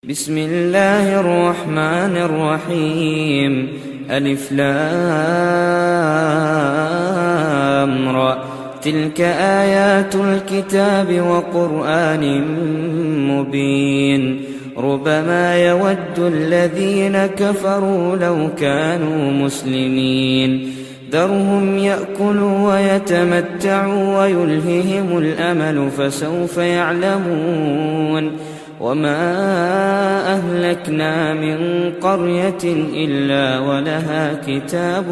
بسم الله الرحمن الرحيم. ألف لام را. تلك آيات الكتاب وقرآن مبين. ربما يود الذين كفروا لو كانوا مسلمين. ذرهم يأكلوا ويتمتعوا ويلههم الأمل فسوف يعلمون. وما أهلكنا من قرية إلا ولها كتاب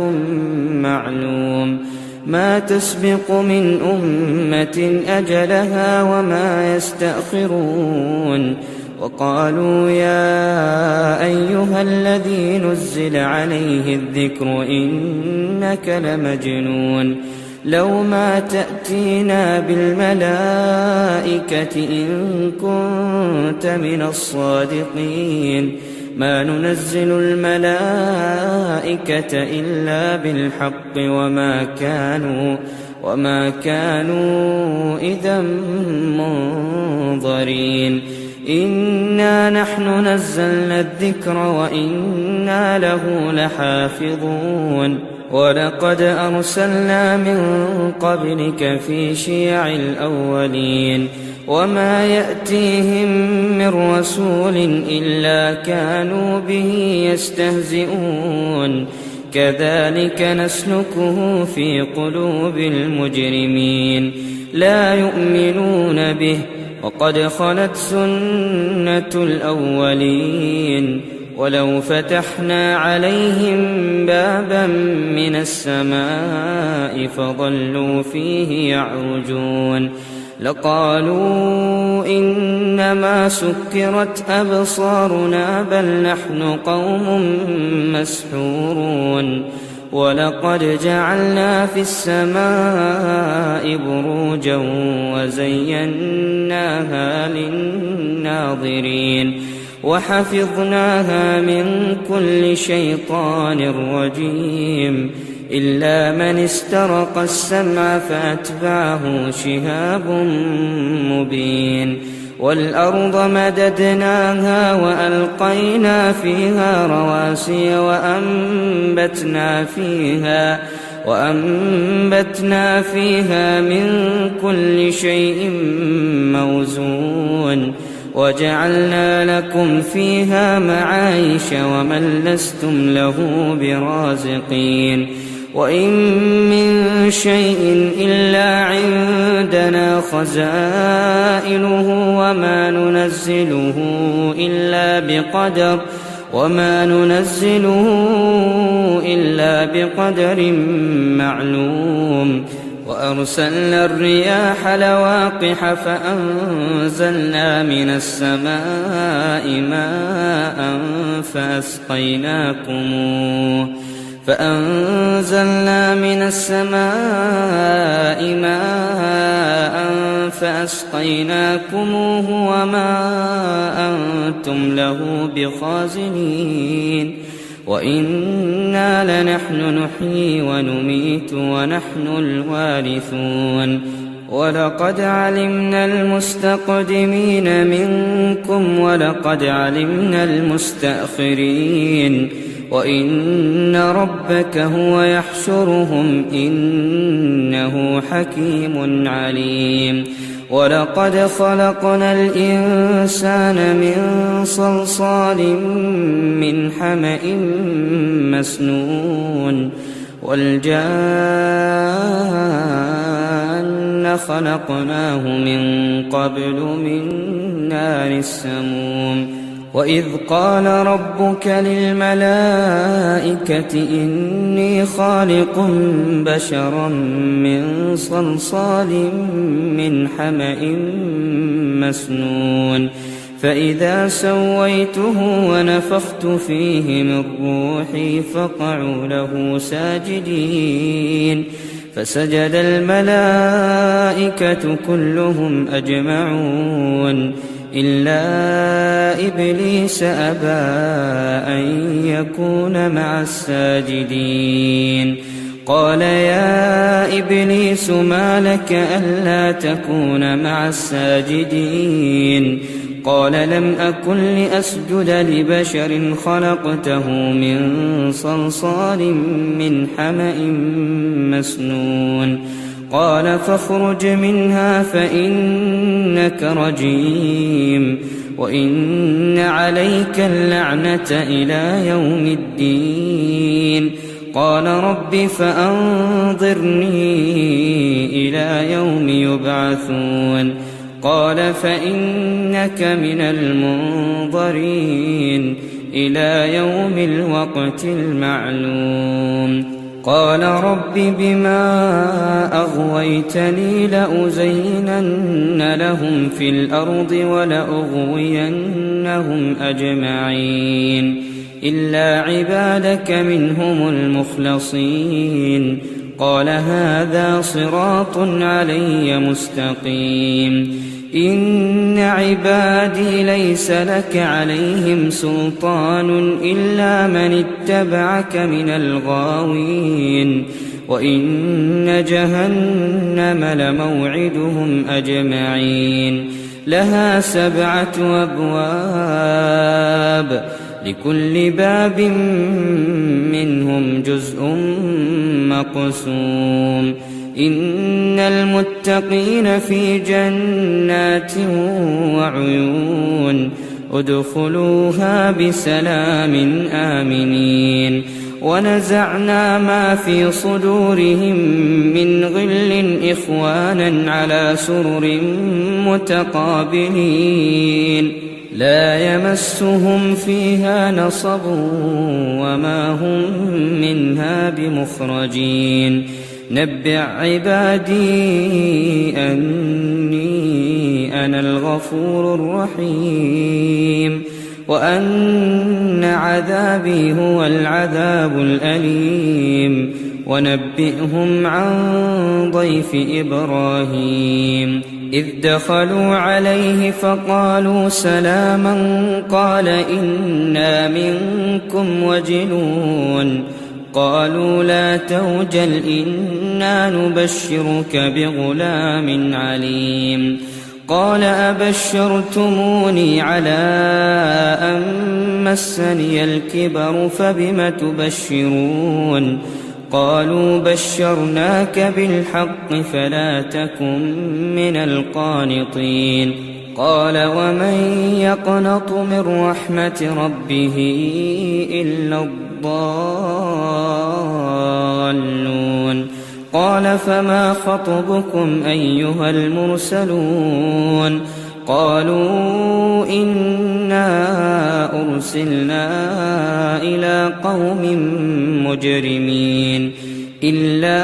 معلوم. ما تسبق من أمة أجلها وما يستأخرون. وقالوا يا أيها الذي نزل عليه الذكر إنك لمجنون. لو ما تأتينا بالملائكة إن كنت من الصادقين. ما ننزل الملائكة إلا بالحق وما كانوا إذا منظرين. إنا نحن نزلنا الذكر وإنا له لحافظون. ولقد أرسلنا من قبلك في شيع الأولين. وما يأتيهم من رسول إلا كانوا به يستهزئون. كذلك نسلكه في قلوب المجرمين. لا يؤمنون به وقد خلت سنة الأولين. ولو فتحنا عليهم بابا من السماء فظلوا فيه يعرجون لقالوا إنما سكرت أبصارنا بل نحن قوم مسحورون. ولقد جعلنا في السماء بروجا وزيناها للناظرين وحفظناها من كل شيطان رجيم إلا من استرق السمع فأتبعه شهاب مبين. والأرض مددناها وألقينا فيها رواسي وأنبتنا فيها من كل شيء موزون. وجعلنا لكم فيها معايش ومن لستم له برازقين. وإن من شيء إلا عندنا خزائنه وما ننزله إلا بقدر معلوم. وأرسلنا الرياح لواقح فأنزلنا من السماء ماء فأسقيناكموه وما أنتم له بخازنين. وإنا لنحن نحيي ونميت ونحن الوارثون. ولقد علمنا المستقدمين منكم ولقد علمنا المستأخرين. وإن ربك هو يحشرهم إنه حكيم عليم. ولقد خلقنا الإنسان من صلصال من حمأ مسنون. والجان خلقناه من قبل من نار السموم. وإذ قال ربك للملائكة إني خالق بشرا من صلصال من حمأ مسنون. فإذا سويته ونفخت فيه من روحي فقعوا له ساجدين. فسجد الملائكة كلهم أجمعون إلا إبليس أبى أن يكون مع الساجدين. قال يا إبليس ما لك ألا تكون مع الساجدين قال لم أكن لأسجد لبشر خلقته من صلصال من حمأ مسنون قال فاخرج منها فإنك رجيم وإن عليك اللعنة إلى يوم الدين قال رب فأنظرني إلى يوم يبعثون قال فإنك من المنظرين إلى يوم الوقت المعلوم قال رب بما أغويتني لأزينن لهم في الأرض ولأغوينهم أجمعين إلا عبادك منهم المخلصين قال هذا صراط علي مستقيم إن عبادي ليس لك عليهم سلطان إلا من اتبعك من الغاوين وإن جهنم لموعدهم أجمعين لها 7 أبواب لكل باب منهم جزء مقسوم إن المتقين في جنات وعيون ادخلوها بسلام آمنين ونزعنا ما في صدورهم من غل إخوانا على سرر متقابلين لا يمسهم فيها نصب وما هم منها بمخرجين نبئ عبادي أني أنا الغفور الرحيم وأن عذابي هو العذاب الأليم ونبئهم عن ضيف إبراهيم إذ دخلوا عليه فقالوا سلاما قال إنا منكم وجلون قالوا لا توجل إنا نبشرك بغلام عليم قال أبشرتموني على أن مسني الكبر فبم تبشرون قالوا بشرناك بالحق فلا تكن من القانطين قال ومن يقنط من رحمة ربه إلا الضالون قال فما خطبكم أيها المرسلون قالوا إنا أرسلنا إلى قوم مجرمين إلا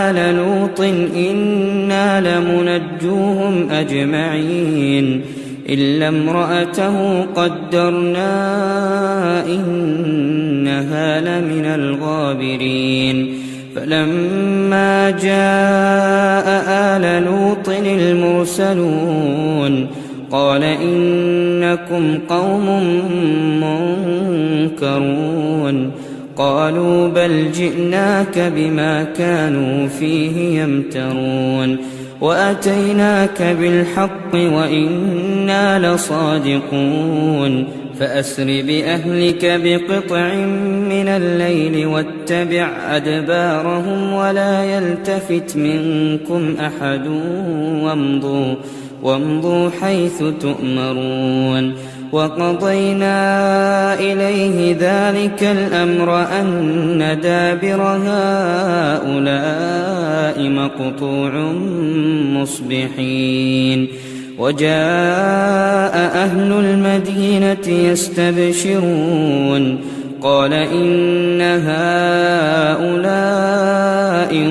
آل لوط إنا لمنجوهم أجمعين إلا امرأته قدرنا إنها لمن الغابرين فلما جاء آل لوط المرسلون قال إنكم قوم منكرون قالوا بل جئناك بما كانوا فيه يمترون وأتيناك بالحق وإنا لصادقون فأسر بأهلك بقطع من الليل واتبع أدبارهم ولا يلتفت منكم أحد وامضوا حيث تؤمرون وقضينا إليه ذلك الأمر أن دابر هؤلاء مقطوع مصبحين وجاء أهل المدينة يستبشرون قال إن هؤلاء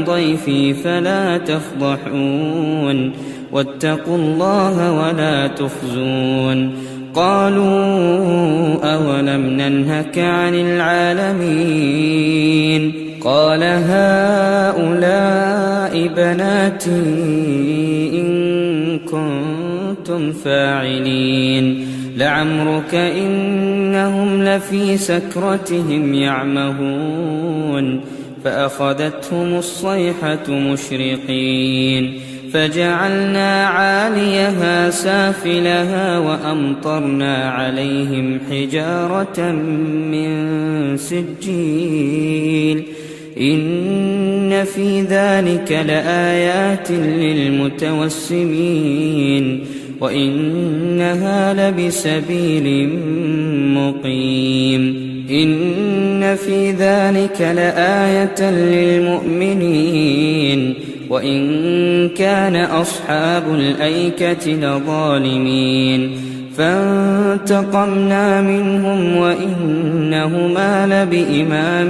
ضيفي فلا تفضحون واتقوا الله ولا تخزون قالوا أولم ننهك عن العالمين قال هؤلاء بناتي إن كنتم فاعلين لعمرك إنهم لفي سكرتهم يعمهون فأخذتهم الصيحة مشرقين فجعلنا عاليها سافلها وأمطرنا عليهم حجارة من سجيل إن في ذلك لآيات للمتوسمين وإنها لبسبيل مقيم إن في ذلك لآية للمؤمنين وإن كان أصحاب الأيكة لظالمين فانتقمنا منهم وإنهما لبإمام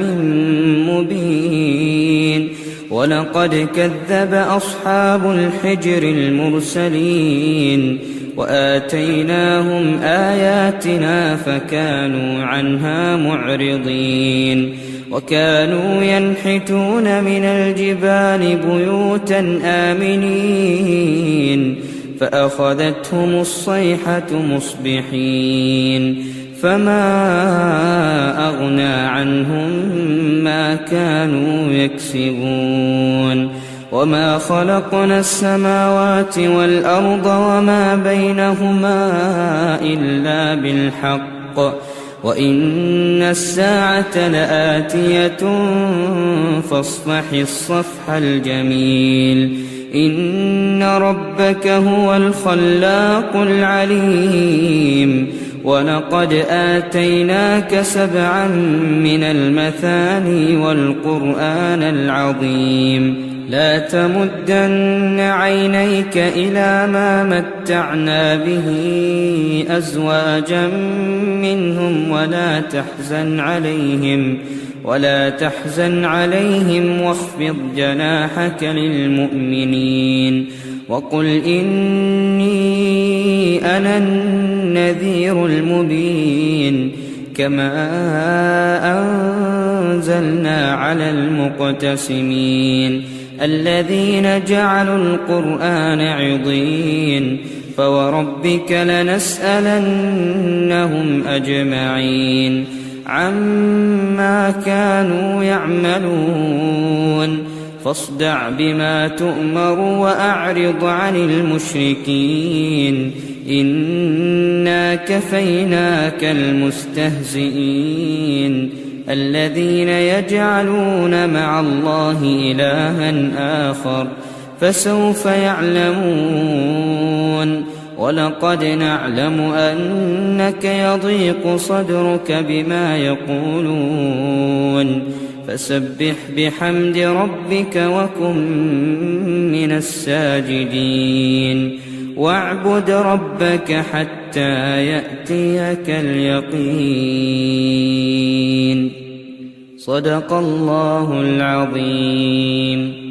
مبين ولقد كذب أصحاب الحجر المرسلين وآتيناهم آياتنا فكانوا عنها معرضين وكانوا ينحتون من الجبال بيوتا آمنين فأخذتهم الصيحة مصبحين فما أغنى عنهم ما كانوا يكسبون وما خلقنا السماوات والأرض وما بينهما إلا بالحق وإن الساعة لآتية فاصفح الصفح الجميل إن ربك هو الخلاق العليم ولقد آتيناك 7 من المثاني والقرآن العظيم لا تمدن عينيك إلى ما متعنا به أزواجا منهم ولا تحزن عليهم واخفض جناحك للمؤمنين وقل إني أنا النذير المبين كما أنزلنا على المقتسمين الذين جعلوا القرآن عضين فوربك لنسألنهم أجمعين عما كانوا يعملون فاصدع بما تؤمر وأعرض عن المشركين إنا كفيناك المستهزئين الذين يجعلون مع الله إلها آخر فسوف يعلمون ولقد نعلم أنك يضيق صدرك بما يقولون فسبح بحمد ربك وكن من الساجدين واعبد ربك حتى يأتيك اليقين صدق الله العظيم.